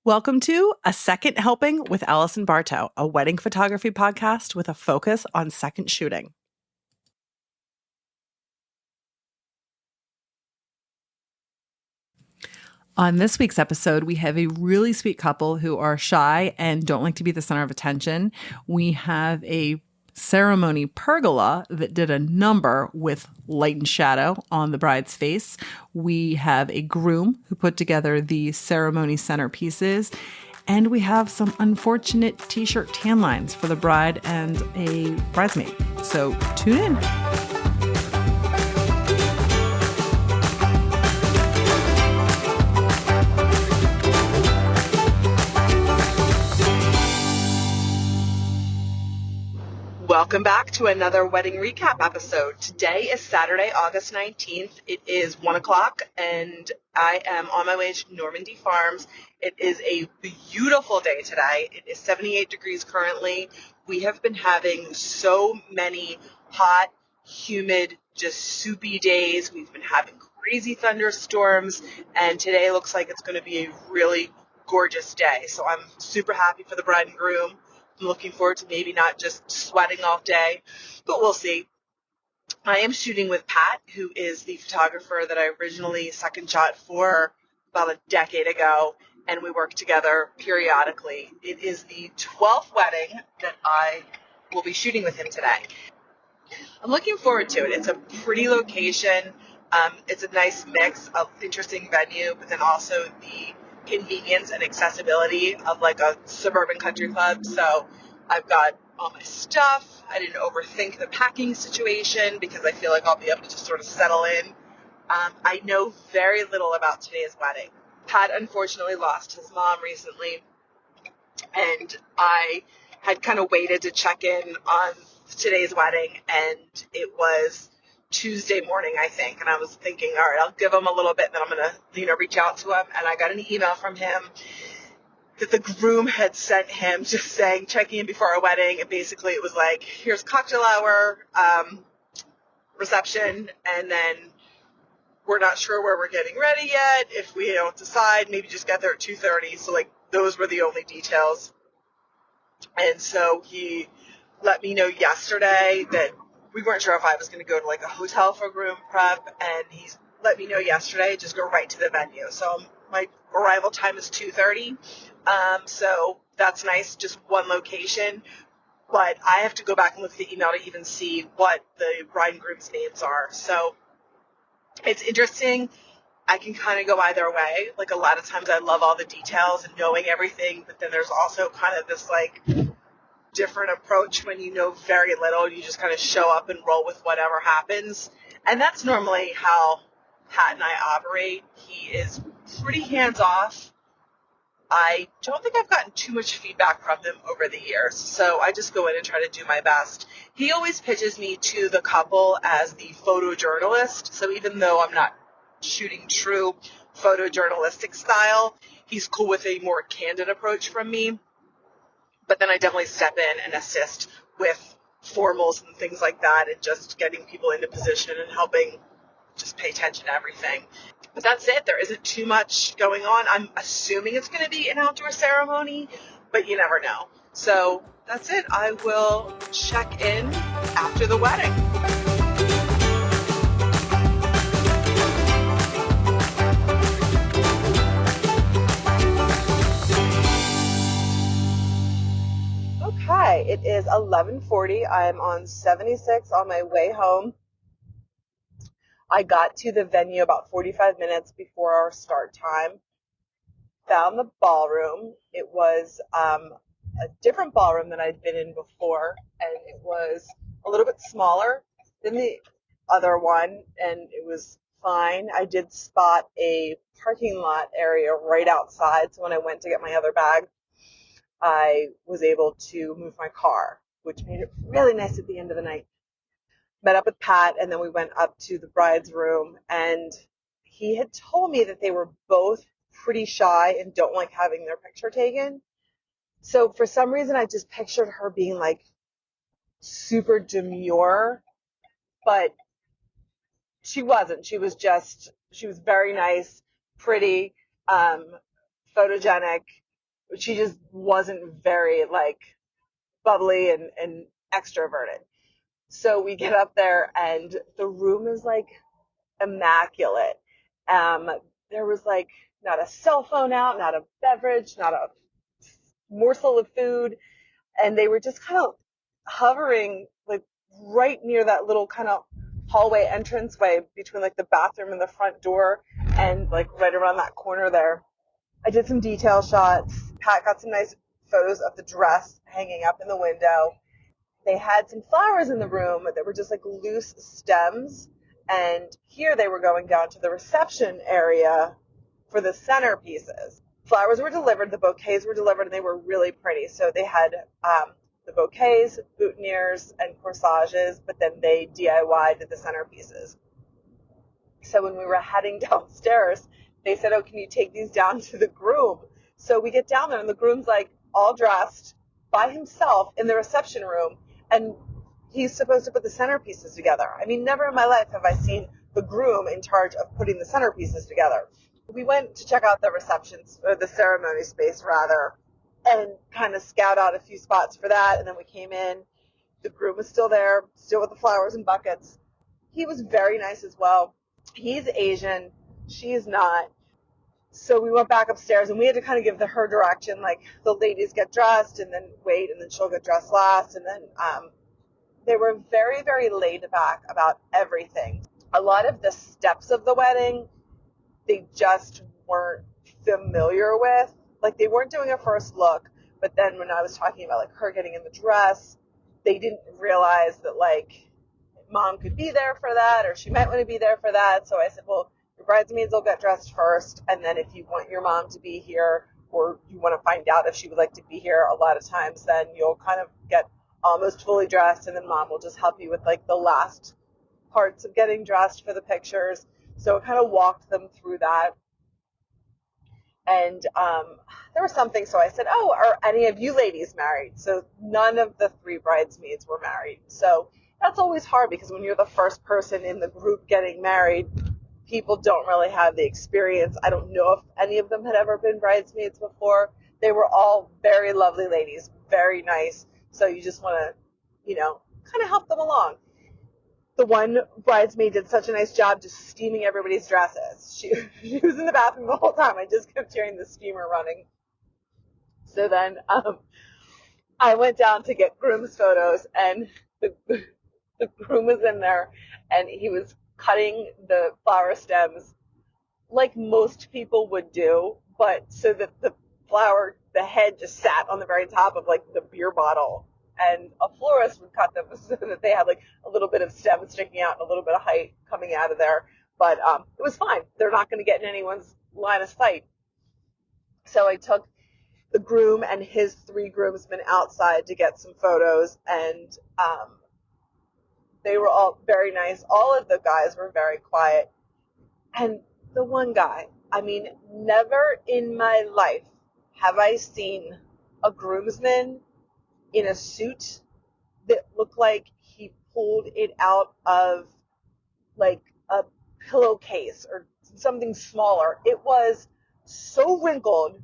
Welcome to A Second Helping with Allison Bartow, a wedding photography podcast with a focus on second shooting. On this week's episode, we have a really sweet couple who are shy and don't like to be the center of attention. We have a ceremony pergola that did a number with light and shadow on the bride's face. We have a groom who put together the ceremony centerpieces. And we have some unfortunate t-shirt tan lines for the bride and a bridesmaid. So tune in. Welcome back to another wedding recap episode. Today is Saturday, August 19th. It is 1 o'clock and I am on my way to Normandy Farms. It is a beautiful day today. It is 78 degrees currently. We have been having so many hot, humid, just soupy days. We've been having crazy thunderstorms, and today looks like it's going to be a really gorgeous day. So I'm super happy for the bride and groom. I'm looking forward to maybe not just sweating all day, but we'll see. I am shooting with Pat, who is the photographer that I originally second shot for about a decade ago, and we work together periodically. It is the 12th wedding that I will be shooting with him today. I'm looking forward to it. It's a pretty location. It's a nice mix of interesting venue, but then also the convenience and accessibility of like a suburban country club. So I've got all my stuff. I didn't overthink the packing situation because I feel like I'll be able to just sort of settle in. I know very little about today's wedding. Pat unfortunately lost his mom recently, and I had kind of waited to check in on today's wedding, and it was Tuesday morning, I think, and I was thinking, all right, I'll give him a little bit, and then I'm going to, reach out to him, and I got an email from him that the groom had sent him just saying, checking in before our wedding, and basically it was like, here's cocktail hour, reception, and then we're not sure where we're getting ready yet. If we don't decide, maybe just get there at 2:30. So like those were the only details. And so he let me know yesterday that we weren't sure if I was going to go to like a hotel for groom prep, and he's let me know yesterday, just go right to the venue. So my arrival time is 2:30. So that's nice, just one location. But I have to go back and look at the email to even see what the bride and groom's names are. So it's interesting. I can kind of go either way. Like a lot of times I love all the details and knowing everything, but then there's also kind of this like different approach when you know very little. You just kind of show up and roll with whatever happens. And that's normally how Pat and I operate. He is pretty hands-off. I don't think I've gotten too much feedback from him over the years, so I just go in and try to do my best. He always pitches me to the couple as the photojournalist, so even though I'm not shooting true photojournalistic style, he's cool with a more candid approach from me. But then I definitely step in and assist with formals and things like that, and just getting people into position and helping just pay attention to everything. But that's it. There isn't too much going on. I'm assuming it's going to be an outdoor ceremony, but you never know. So that's it. I will check in after the wedding. Okay, it is 11:40. I'm on 76 on my way home. I got to the venue about 45 minutes before our start time. Found the ballroom. It was a different ballroom than I'd been in before, and it was a little bit smaller than the other one, and it was fine. I did spot a parking lot area right outside, so when I went to get my other bag, I was able to move my car, which made it really nice at the end of the night. Met up with Pat, and then we went up to the bride's room, and he had told me that they were both pretty shy and don't like having their picture taken. So for some reason, I just pictured her being like super demure, but she wasn't. She was very nice, pretty, photogenic, she just wasn't very like bubbly and extroverted. So we get up there and the room is like immaculate. Um, there was like not a cell phone out, not a beverage, not a morsel of food. And they were just kind of hovering like right near that little kind of hallway entranceway between like the bathroom and the front door and like right around that corner there. I did some detail shots. Pat got some nice photos of the dress hanging up in the window. They had some flowers in the room that were just like loose stems. And here they were going down to the reception area for the centerpieces. Flowers were delivered, the bouquets were delivered, and they were really pretty. So they had the bouquets, boutonnieres, and corsages, but then they DIY'd the centerpieces. So when we were heading downstairs, they said, "Oh, can you take these down to the groom?" So we get down there, and the groom's like all dressed by himself in the reception room, and he's supposed to put the centerpieces together. I mean, never in my life have I seen the groom in charge of putting the centerpieces together. We went to check out the receptions, or the ceremony space rather, and kind of scout out a few spots for that. And then we came in. The groom was still there, still with the flowers and buckets. He was very nice as well. He's Asian. She's not. So we went back upstairs and we had to kind of give her direction, like the ladies get dressed and then wait and then she'll get dressed last. And then they were very, very laid back about everything. A lot of the steps of the wedding, they just weren't familiar with. Like they weren't doing a first look, but then when I was talking about like her getting in the dress, they didn't realize that like mom could be there for that or she might want to be there for that. So I said, well, your bridesmaids will get dressed first, and then if you want your mom to be here or you want to find out if she would like to be here, a lot of times then you'll kind of get almost fully dressed, and then mom will just help you with like the last parts of getting dressed for the pictures. So it kind of walked them through that. And there was something, so I said, "Oh, are any of you ladies married?" So none of the three bridesmaids were married. So that's always hard because when you're the first person in the group getting married, people don't really have the experience. I don't know if any of them had ever been bridesmaids before. They were all very lovely ladies, very nice. So you just want to, kind of help them along. The one bridesmaid did such a nice job just steaming everybody's dresses. She was in the bathroom the whole time. I just kept hearing the steamer running. So then I went down to get groom's photos, and the groom was in there, and he was cutting the flower stems like most people would do, but so that the head just sat on the very top of like the beer bottle. And a florist would cut them so that they had like a little bit of stem sticking out and a little bit of height coming out of there. But it was fine. They're not going to get in anyone's line of sight. So I took the groom and his three groomsmen outside to get some photos, and they were all very nice. All of the guys were very quiet. And the one guy, I mean, never in my life have I seen a groomsman in a suit that looked like he pulled it out of like a pillowcase or something smaller. It was so wrinkled.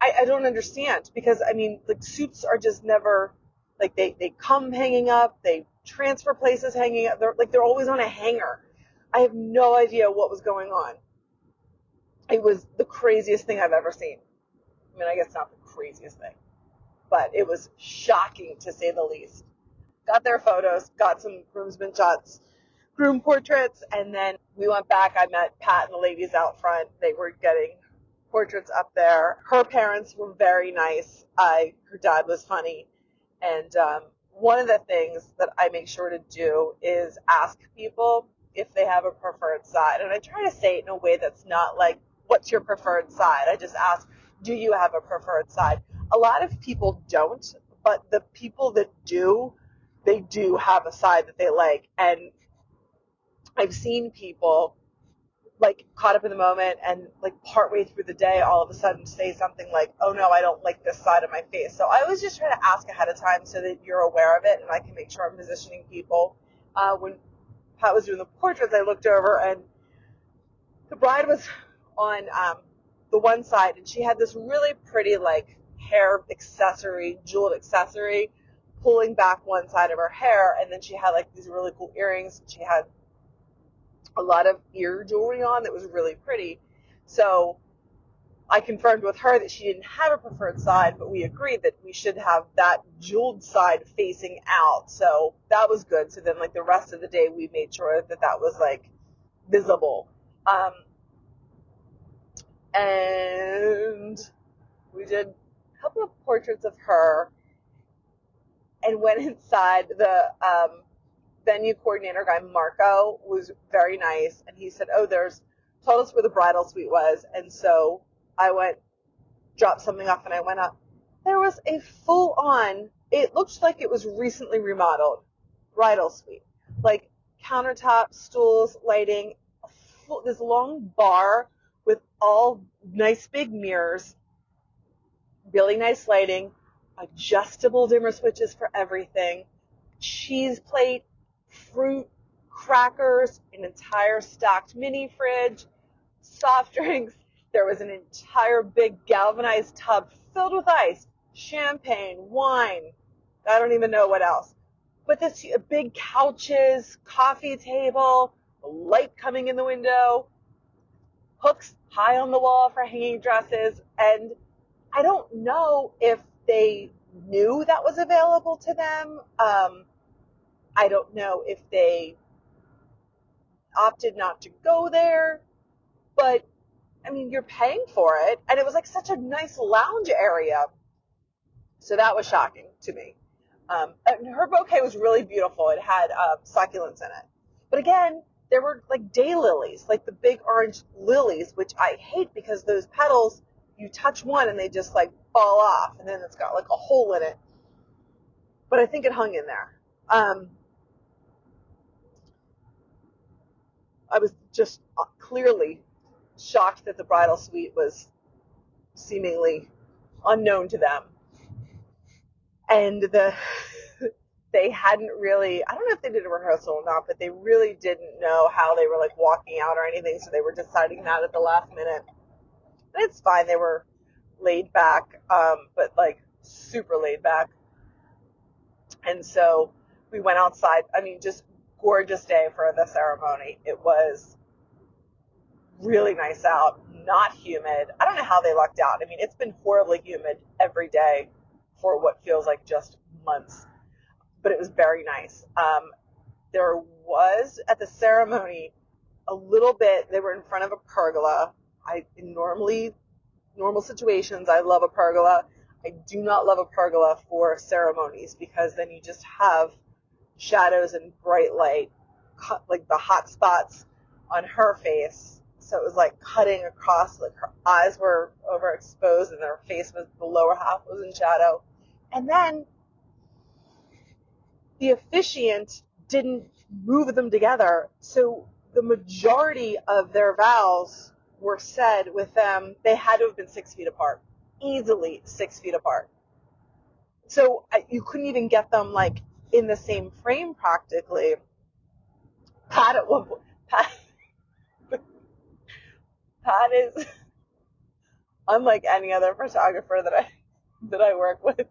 I don't understand, because I mean, like suits are just never like they come hanging up, they transfer places hanging up. They're always on a hanger. I have no idea what was going on. It was the craziest thing I've ever seen. I mean, I guess not the craziest thing, but it was shocking to say the least. Got their photos, got some groomsmen shots, groom portraits, and then we went back. I met Pat and the ladies out front. They were getting portraits up there. Her parents were very nice. Her dad was funny. And one of the things that I make sure to do is ask people if they have a preferred side. And I try to say it in a way that's not like, what's your preferred side? I just ask, do you have a preferred side? A lot of people don't, but the people that do, they do have a side that they like. And I've seen people like caught up in the moment and like partway through the day all of a sudden say something like, "Oh no, I don't like this side of my face." So I always just try to ask ahead of time so that you're aware of it and I can make sure I'm positioning people. When Pat was doing the portraits, I looked over and the bride was on the one side and she had this really pretty like hair accessory, jeweled accessory, pulling back one side of her hair. And then she had like these really cool earrings. She had a lot of ear jewelry on that was really pretty. So I confirmed with her that she didn't have a preferred side, but we agreed that we should have that jeweled side facing out. So that was good. So then like the rest of the day, we made sure that that was like visible. And we did a couple of portraits of her and went inside. The venue coordinator guy, Marco, was very nice. And he said, told us where the bridal suite was. And so I dropped something off and I went up. There was a full on, it looked like it was recently remodeled bridal suite. Like countertops, stools, lighting, this long bar with all nice big mirrors, really nice lighting, adjustable dimmer switches for everything, cheese plate, fruit, crackers, an entire stacked mini fridge, soft drinks. There was an entire big galvanized tub filled with ice, champagne, wine, I don't even know what else. But this big couches, coffee table, light coming in the window, hooks high on the wall for hanging dresses. And I don't know if they knew that was available to them. I don't know if they opted not to go there, but I mean, you're paying for it. And it was like such a nice lounge area. So that was shocking to me. And her bouquet was really beautiful. It had succulents in it. But again, there were like daylilies, like the big orange lilies, which I hate because those petals, you touch one and they just like fall off. And then it's got like a hole in it. But I think it hung in there. I was just clearly shocked that the bridal suite was seemingly unknown to them. And they hadn't really, I don't know if they did a rehearsal or not, but they really didn't know how they were like walking out or anything. So they were deciding that at the last minute. And it's fine. They were laid back, but like super laid back. And so we went outside. I mean, just gorgeous day for the ceremony. It was really nice out, not humid. I don't know how they lucked out. I mean, it's been horribly humid every day for what feels like just months, but it was very nice. There was at the ceremony a little bit, they were in front of a pergola. In normal situations, I love a pergola. I do not love a pergola for ceremonies because then you just have shadows and bright light, like the hot spots on her face. So it was like cutting across, like her eyes were overexposed and her face was, the lower half was in shadow. And then the officiant didn't move them together. So the majority of their vows were said with them, they had to have been 6 feet apart, easily 6 feet apart. So you couldn't even get them like in the same frame practically. Pat at one point, Pat is unlike any other photographer that I work with.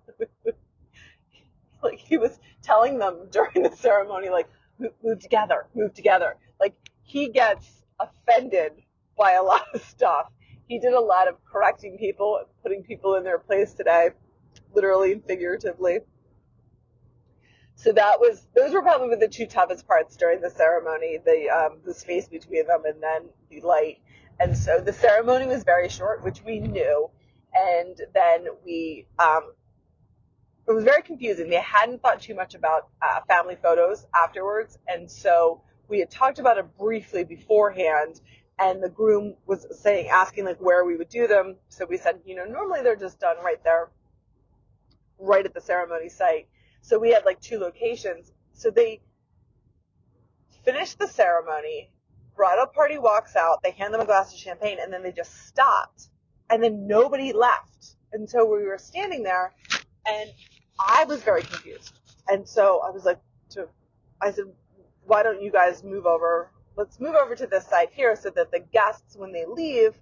Like he was telling them during the ceremony, like move together. Like he gets offended by a lot of stuff. He did a lot of correcting people, putting people in their place today, literally and figuratively. So those were probably the two toughest parts during the ceremony, the space between them and then the light. And so the ceremony was very short, which we knew. And then it was very confusing. They hadn't thought too much about family photos afterwards. And so we had talked about it briefly beforehand. And the groom was asking like where we would do them. So we said, normally they're just done right there, right at the ceremony site. So we had like 2 locations. So they finished the ceremony, bridal party walks out, they hand them a glass of champagne, and then they just stopped. And then nobody left. And so we were standing there, and I was very confused. And so I was like, I said, why don't you guys move over? Let's move over to this side here so that the guests, when they leave,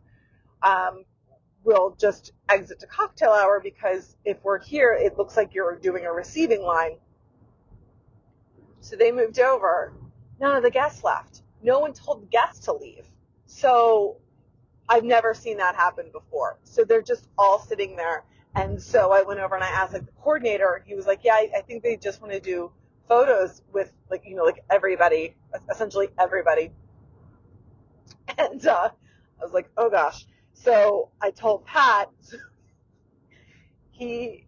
we'll just exit to cocktail hour because if we're here, it looks like you're doing a receiving line. So they moved over. None of the guests left. No one told the guests to leave. So I've never seen that happen before. So they're just all sitting there. And so I went over and I asked like the coordinator. He was like, yeah, I think they just want to do photos with like, like everybody, essentially everybody. And I was like, oh gosh. So I told Pat, he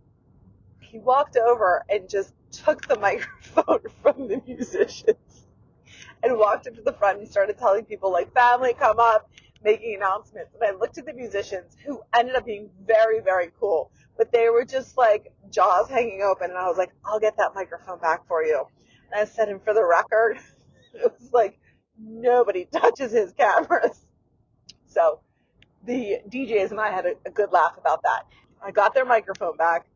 walked over and just took the microphone from the musicians and walked up to the front and started telling people like, family, come up, making announcements. And I looked at the musicians who ended up being very, very cool, but they were just like jaws hanging open. And I was like, I'll get that microphone back for you. And I said, and for the record, it was like nobody touches his cameras. So the DJs and I had a good laugh about that. I got their microphone back.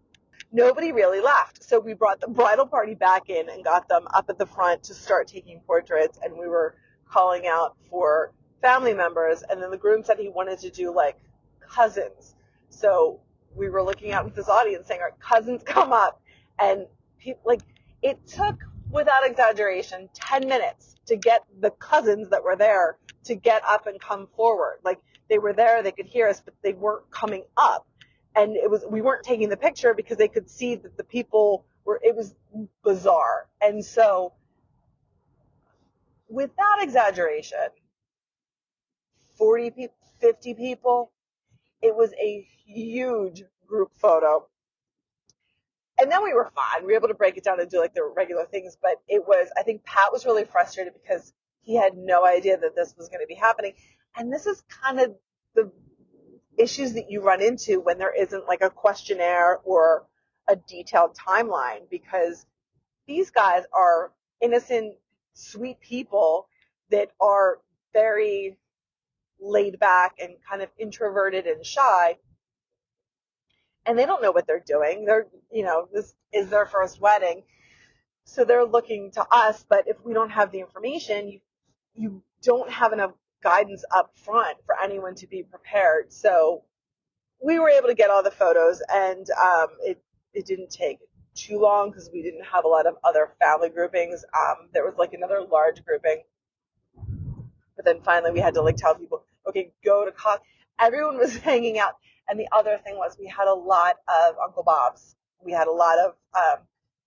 Nobody really left. So we brought the bridal party back in and got them up at the front to start taking portraits. And we were calling out for family members. And then the groom said he wanted to do like cousins. So we were looking out at this audience saying, our cousins come up. And people, like, it took, without exaggeration, 10 minutes to get the cousins that were there to get up and come forward. Like, they were there, they could hear us, but they weren't coming up. And we weren't taking the picture because they could see that the people it was bizarre. And so, without exaggeration, 40 people, 50 people, it was a huge group photo. And then we were fine. We were able to break it down and do like the regular things. But I think Pat was really frustrated because he had no idea that this was going to be happening. And this is kind of the issues that you run into when there isn't like a questionnaire or a detailed timeline, because these guys are innocent, sweet people that are very laid back and kind of introverted and shy, and they don't know what they're doing. They're, this is their first wedding, so they're looking to us, but if we don't have the information, you don't have enough guidance up front for anyone to be prepared. So we were able to get all the photos, and it didn't take too long because we didn't have a lot of other family groupings. There was like another large grouping, but then finally we had to like tell people, okay, go to everyone was hanging out. And the other thing was we had a lot of Uncle Bob's. We had a lot of,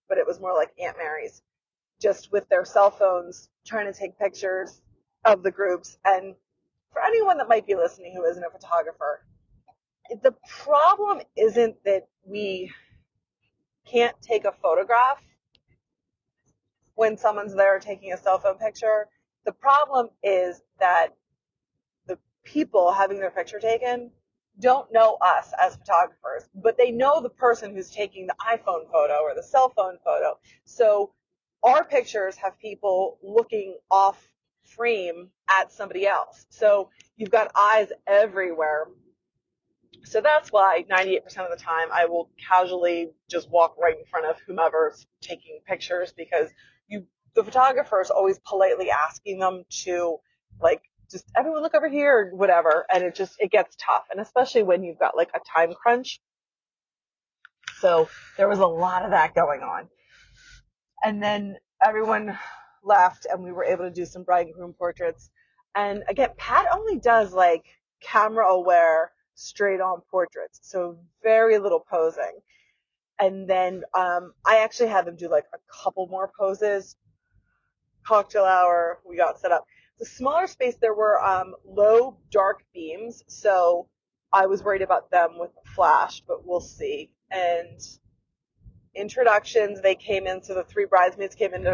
but it was more like Aunt Mary's, just with their cell phones trying to take pictures of the groups. And for anyone that might be listening who isn't a photographer, the problem isn't that we can't take a photograph when someone's there taking a cell phone picture. The problem is that the people having their picture taken don't know us as photographers, but they know the person who's taking the iPhone photo or the cell phone photo. So our pictures have people looking off frame at somebody else. So you've got eyes everywhere. So that's why 98% of the time I will casually just walk right in front of whomever's taking pictures, because the photographer is always politely asking them to like, just everyone look over here or whatever. And it gets tough. And especially when you've got like a time crunch. So there was a lot of that going on. And then everyone left and we were able to do some bride and groom portraits. And again, Pat only does like camera aware, straight on portraits, so very little posing. And then I actually had them do like a couple more poses. Cocktail hour, we got set up. The smaller space, there were low dark beams, so I was worried about them with the flash, but we'll see. And introductions, they came in, so the 3 bridesmaids came in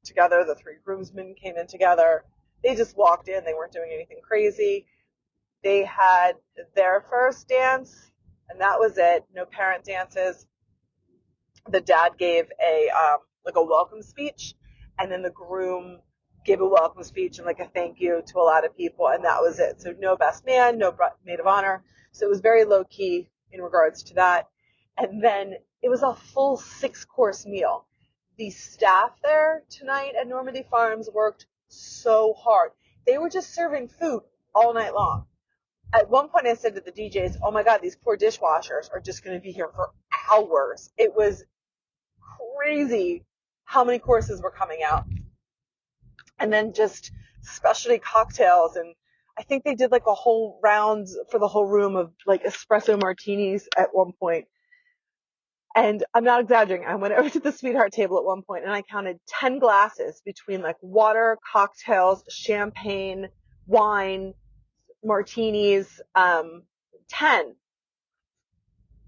together, the 3 groomsmen came in together. They just walked in, they weren't doing anything crazy. They had their first dance, and that was it. No parent dances. The dad gave a welcome speech, and then the groom gave a welcome speech and like a thank you to a lot of people, and that was it. So no best man, no maid of honor. So it was very low key in regards to that. And then it was a full 6-course meal. The staff there tonight at Normandy Farms worked so hard. They were just serving food all night long. at one point I said to the DJs, oh my God, these poor dishwashers are just going to be here for hours. It was crazy how many courses were coming out. And then just specialty cocktails. And I think they did like a whole rounds for the whole room of like espresso martinis at one point. And I'm not exaggerating. I went over to the sweetheart table at one point and I counted 10 glasses between like water, cocktails, champagne, wine, martinis, 10.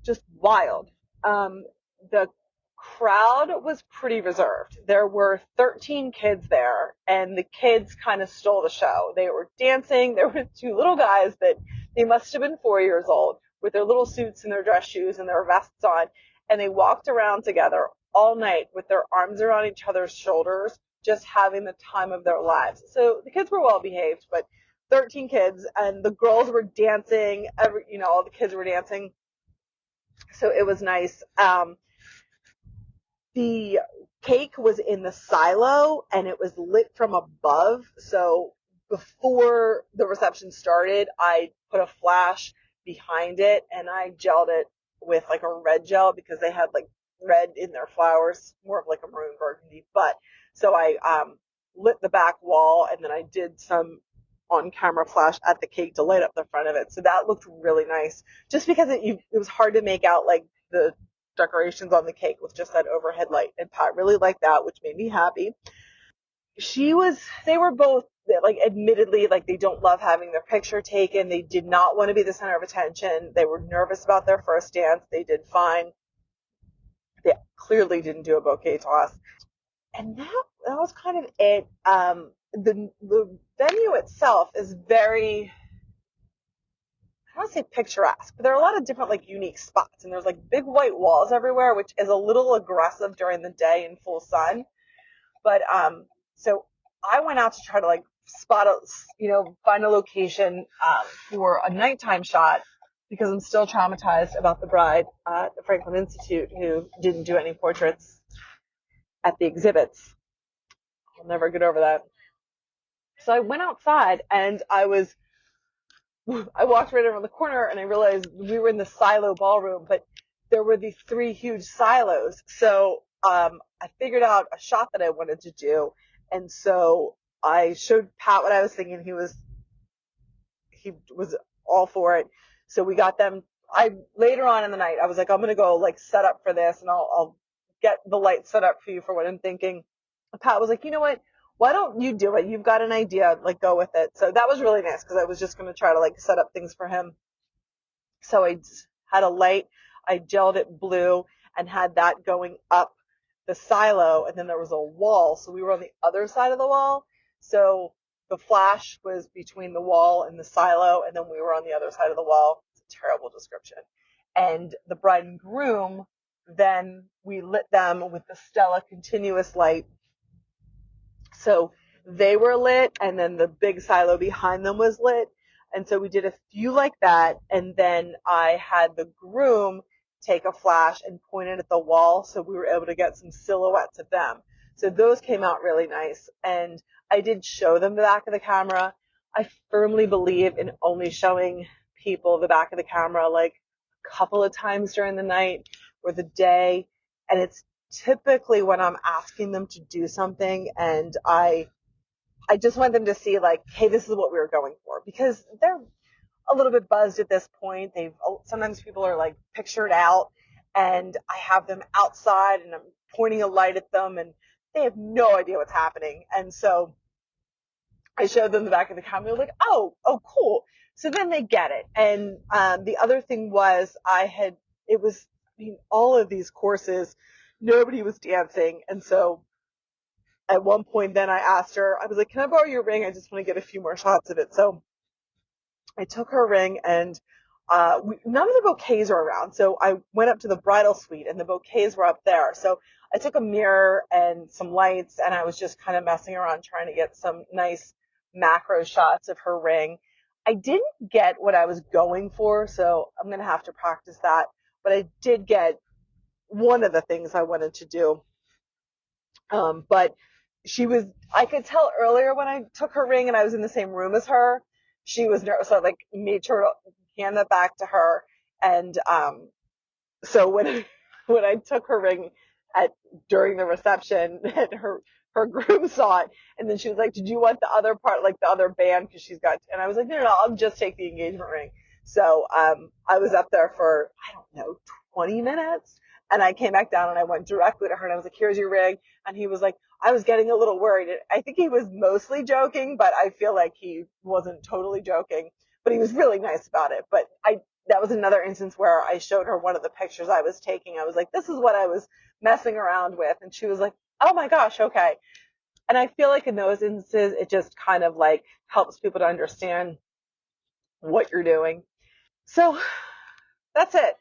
Just wild. The crowd was pretty reserved. There were 13 kids there, and the kids kind of stole the show. They were dancing. There were two little guys that they must have been 4 years old with their little suits and their dress shoes and their vests on, and they walked around together all night with their arms around each other's shoulders, just having the time of their lives. So the kids were well behaved, but 13 kids, and the girls were dancing. All the kids were dancing. So it was nice. The cake was in the silo and it was lit from above. So before the reception started, I put a flash behind it and I gelled it with like a red gel because they had like red in their flowers, more of like a maroon burgundy. But so I lit the back wall and then I did some on camera flash at the cake to light up the front of it. So that looked really nice just because it was hard to make out like the decorations on the cake with just that overhead light. And Pat really liked that, which made me happy. They were both like admittedly like they don't love having their picture taken. They did not want to be the center of attention. They were nervous about their first dance. They did fine. They clearly didn't do a bouquet toss. And that was kind of it. The venue itself is very, I don't want to say picturesque, but there are a lot of different like unique spots, and there's like big white walls everywhere, which is a little aggressive during the day in full sun. But so I went out to try to like find a location for a nighttime shot because I'm still traumatized about the bride at the Franklin Institute who didn't do any portraits at the exhibits. I'll never get over that. So I went outside and I walked right around the corner and I realized we were in the silo ballroom, but there were these 3 huge silos. So I figured out a shot that I wanted to do. And so I showed Pat what I was thinking. He was all for it. So we got them. Later on in the night, I was like, I'm going to go like set up for this and I'll get the lights set up for you for what I'm thinking. And Pat was like, you know what? Why don't you do it? You've got an idea, like go with it. So that was really nice because I was just going to try to like set up things for him. So I had a light, I gelled it blue and had that going up the silo. And then there was a wall. So we were on the other side of the wall. So the flash was between the wall and the silo. And then we were on the other side of the wall. It's a terrible description. And the bride and groom, then we lit them with the Stella continuous light. So they were lit and then the big silo behind them was lit. And so we did a few like that. And then I had the groom take a flash and point it at the wall. So we were able to get some silhouettes of them. So those came out really nice. And I did show them the back of the camera. I firmly believe in only showing people the back of the camera like a couple of times during the night or the day. And it's typically when I'm asking them to do something and I just want them to see like, hey, this is what we were going for because they're a little bit buzzed at this point. Sometimes people are like pictured out and I have them outside and I'm pointing a light at them and they have no idea what's happening. And so I showed them the back of the camera. They're like, oh, cool. So then they get it. And the other thing was all of these courses, nobody was dancing. And so at one point then I asked her, I was like, can I borrow your ring? I just want to get a few more shots of it. So I took her ring and none of the bouquets were around. So I went up to the bridal suite and the bouquets were up there. So I took a mirror and some lights and I was just kind of messing around trying to get some nice macro shots of her ring. I didn't get what I was going for, so I'm going to have to practice that. But I did get one of the things I wanted to do. But I could tell earlier when I took her ring and I was in the same room as her, she was nervous. So I like made sure to hand that back to her. And so when I took her ring at during the reception, and her groom saw it, and then she was like, "Did you want the other part, like the other band?" Because she's got. And I was like, "No, no, no, I'll just take the engagement ring." So I was up there for I don't know 20 minutes, and I came back down and I went directly to her and I was like, "Here's your ring," and he was like, I was getting a little worried. I think he was mostly joking, but I feel like he wasn't totally joking. But he was really nice about it. But that was another instance where I showed her one of the pictures I was taking. I was like, this is what I was messing around with. And she was like, oh my gosh, okay. And I feel like in those instances, it just kind of like helps people to understand what you're doing. So that's it.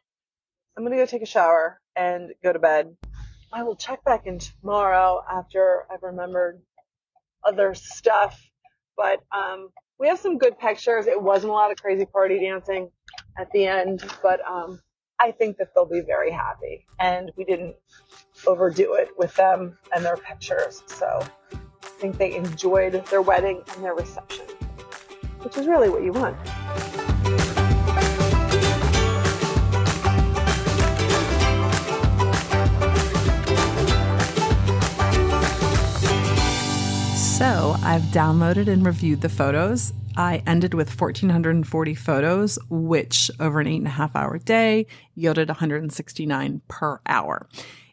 I'm going to go take a shower and go to bed. I will check back in tomorrow after I've remembered other stuff. But we have some good pictures. It wasn't a lot of crazy party dancing at the end, but I think that they'll be very happy. And we didn't overdo it with them and their pictures. So I think they enjoyed their wedding and their reception, which is really what you want. So I've downloaded and reviewed the photos. I ended with 1,440 photos, which over an 8.5-hour day yielded 169 per hour.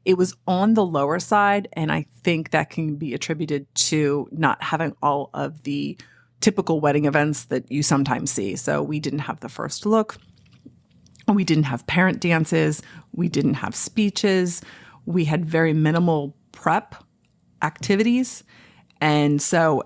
It was on the lower side, and I think that can be attributed to not having all of the typical wedding events that you sometimes see. So we didn't have the first look. We didn't have parent dances. We didn't have speeches. We had very minimal prep activities. And so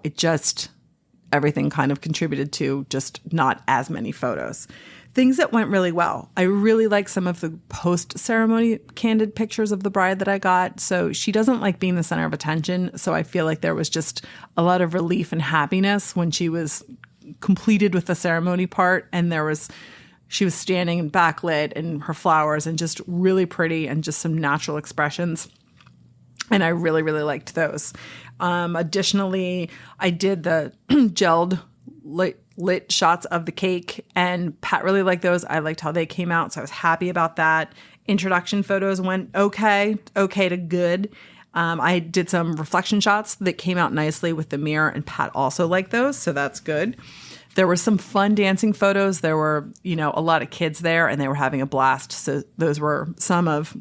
everything kind of contributed to just not as many photos. Things that went really well. I really like some of the post-ceremony candid pictures of the bride that I got. So she doesn't like being the center of attention. So I feel like there was just a lot of relief and happiness when she was completed with the ceremony part. And she was standing and backlit and her flowers and just really pretty and just some natural expressions. And I really, really liked those. Additionally, I did the gelled lit shots of the cake, and Pat really liked those. I liked how they came out, so I was happy about that. Introduction photos went okay to good. I did some reflection shots that came out nicely with the mirror, and Pat also liked those, so that's good. There were some fun dancing photos. There were, a lot of kids there, and they were having a blast. So those were some of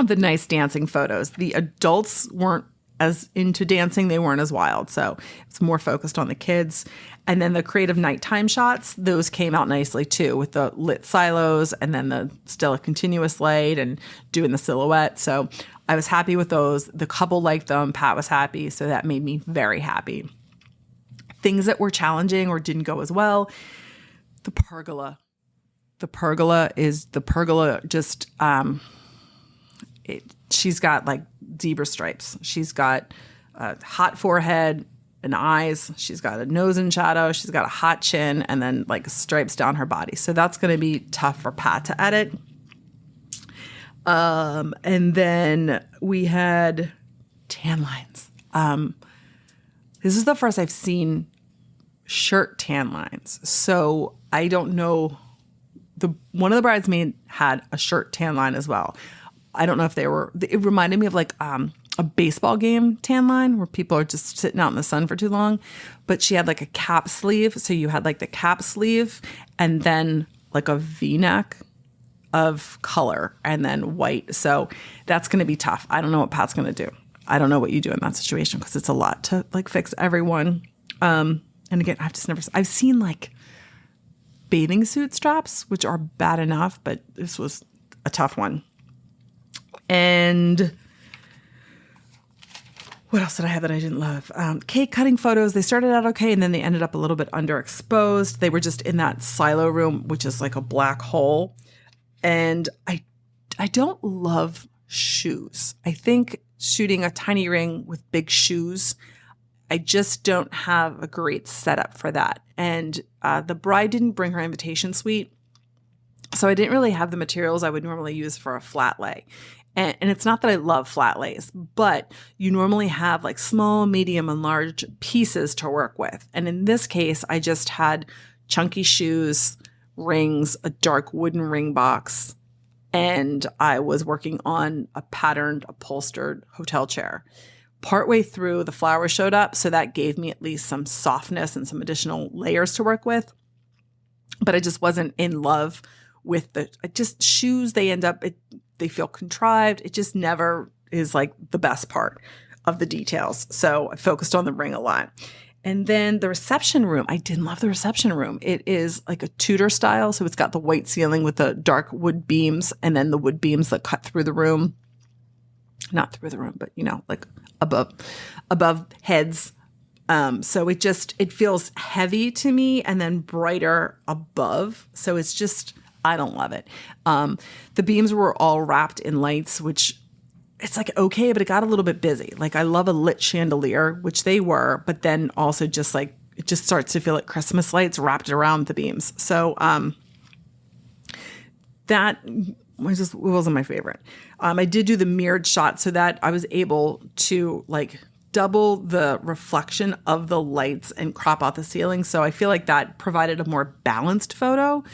the nice dancing photos. The adults weren't as into dancing. They weren't as wild. So it's more focused on the kids. And then the creative nighttime shots, those came out nicely too, with the lit silos and then the still a continuous light and doing the silhouette. So I was happy with those. The couple liked them. Pat was happy. So that made me very happy. Things that were challenging or didn't go as well. The pergola. The pergola just, she's got like zebra stripes. She's got a hot forehead and eyes. She's got a nose in shadow. She's got a hot chin and then like stripes down her body. So that's going to be tough for Pat to edit. And then we had tan lines. This is the first I've seen shirt tan lines. So I don't know. One of the bridesmaids had a shirt tan line as well. I don't know if it reminded me of like a baseball game tan line where people are just sitting out in the sun for too long. But she had like a cap sleeve. So you had like the cap sleeve and then like a V-neck of color and then white. So that's going to be tough. I don't know what Pat's going to do. I don't know what you do in that situation because it's a lot to like fix everyone. And again, I've seen like bathing suit straps, which are bad enough, but this was a tough one. And what else did I have that I didn't love? Cake cutting photos. They started out okay, and then they ended up a little bit underexposed. They were just in that silo room, which is like a black hole. And I don't love shoes. I think shooting a tiny ring with big shoes, I just don't have a great setup for that. And the bride didn't bring her invitation suite, so I didn't really have the materials I would normally use for a flat lay. And it's not that I love flat lays, but you normally have like small, medium, and large pieces to work with. And in this case, I just had chunky shoes, rings, a dark wooden ring box, and I was working on a patterned upholstered hotel chair. Partway through, the flowers showed up, so that gave me at least some softness and some additional layers to work with. But I just wasn't in love with shoes. They feel contrived. It just never is like the best part of the details. So I focused on the ring a lot. And then the reception room, I didn't love the reception room. It is like a Tudor style. So it's got the white ceiling with the dark wood beams and then the wood beams that cut through the room. Not through the room, but like above heads. So it feels heavy to me and then brighter above. So it's just, I don't love it. The beams were all wrapped in lights, which it's like, okay, but it got a little bit busy. Like I love a lit chandelier, which they were, but then also just like, it just starts to feel like Christmas lights wrapped around the beams. So, that it wasn't my favorite. I did do the mirrored shot so that I was able to like double the reflection of the lights and crop out the ceiling. So I feel like that provided a more balanced photo.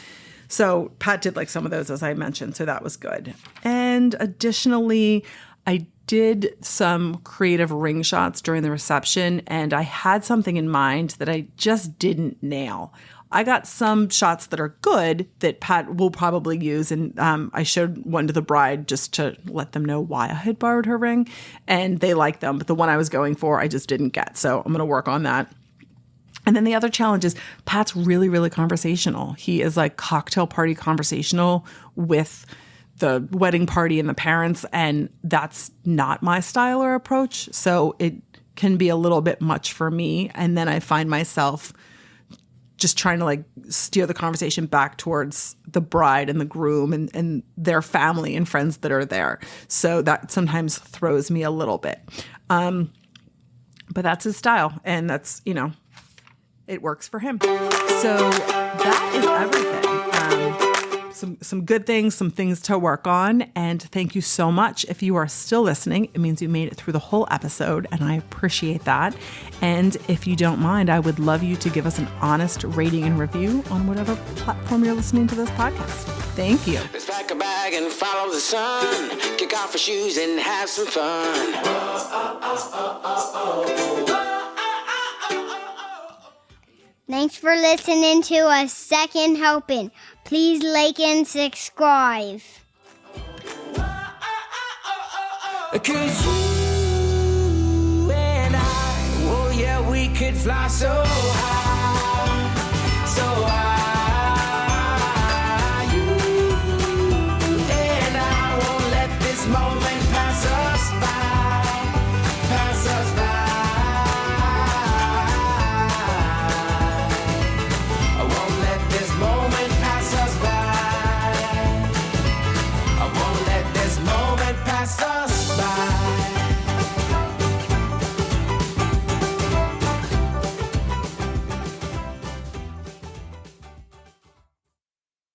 So Pat did like some of those, as I mentioned. So that was good. And additionally, I did some creative ring shots during the reception, and I had something in mind that I just didn't nail. I got some shots that are good that Pat will probably use. And I showed one to the bride just to let them know why I had borrowed her ring. And they liked them. But the one I was going for, I just didn't get. So I'm going to work on that. And then the other challenge is Pat's really, really conversational. He is like cocktail party conversational with the wedding party and the parents. And that's not my style or approach. So it can be a little bit much for me. And then I find myself just trying to like steer the conversation back towards the bride and the groom and their family and friends that are there. So that sometimes throws me a little bit. But that's his style, and that's, it works for him. So that is everything. Some good things, some things to work on. And thank you so much. If you are still listening, it means you made it through the whole episode, and I appreciate that. And if you don't mind, I would love you to give us an honest rating and review on whatever platform you're listening to this podcast. Thank you. Let's pack a bag and follow the sun. Kick off our shoes and have some fun. Thanks for listening to A Second Helping. Please like and subscribe. 'Cause you and I, oh yeah, we could fly so high, so high.